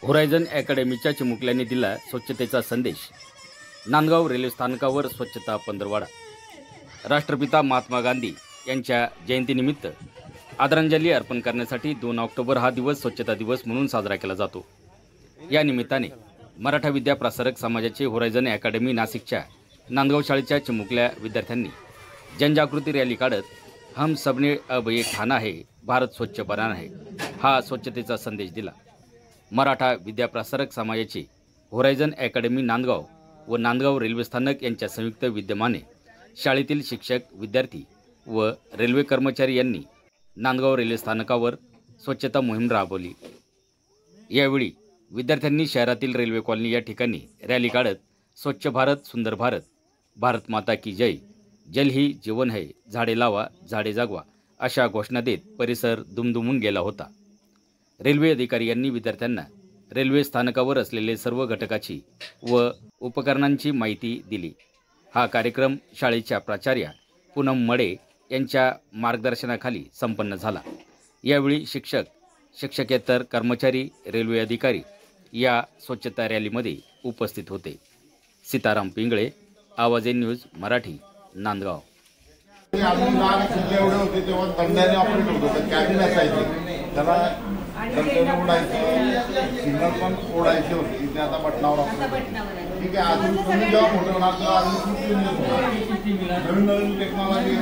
Horizon अकॅडमीच्या चिमुकल्यांनी दिला स्वच्छतेचा संदेश। नांदगाव रेल्वे स्थानकावर स्वच्छता पंधरवडा। राष्ट्रपिता महात्मा गांधी यांच्या जयंतीनिमित्त आदरांजली अर्पण करण्यासाठी 2 ऑक्टोबर हा दिवस स्वच्छता दिवस म्हणून साजरा केला जातो। या निमित्ताने मराठा विद्या प्रसारक समाजाचे होरायझन अकॅडमी नाशिकच्या नांदगाव शाळेच्या चिमुकल्या विद्यार्थ्यांनी जनजागृती रॅली काढत हम सबने अब एक ठाना है, भारत स्वच्छ बनाना है हा स्वच्छतेचा संदेश दिला। मराठा विद्या प्रसारक समाजाचे होरायझन अकॅडमी नांदगाव व नांदगाव रेल्वे स्थानक यांच्या संयुक्त विद्यमाने शाळेतील शिक्षक, विद्यार्थी व रेल्वे कर्मचारी यांनी नांदगाव रेल्वे स्थानकावर स्वच्छता मोहीम राबवली। यावेळी विद्यार्थ्यांनी शहरातील रेल्वे कॉलनी या ठिकाणी रॅली काढत स्वच्छ भारत सुंदर भारत, भारत माता की जय, जल ही जीवन है, झाडे लावा झाडे जगवा अशा घोषणा देत परिसर दुमदुमून गेला होता। रेल्वे अधिकारी यांनी विद्यार्थ्यांना रेल्वे स्थानकावर असलेले सर्व घटकाची व उपकरणांची माहिती दिली। हा कार्यक्रम शाळेच्या प्राचार्या पूनम मडे यांच्या मार्गदर्शनाखाली संपन्न झाला। यावेळी शिक्षक, शिक्षकेतर कर्मचारी, रेल्वे अधिकारी या स्वच्छता रॅलीमध्ये उपस्थित होते। सीताराम पिंगळे, आवाज न्यूज मराठी, नांदगाव। सिग्नल पण ओढायचे होते, इथे आता बटनावर ठीक आहे। अजून तुम्ही जेव्हा मोठं होणार तेव्हा अजून नवीन टेक्नॉलॉजी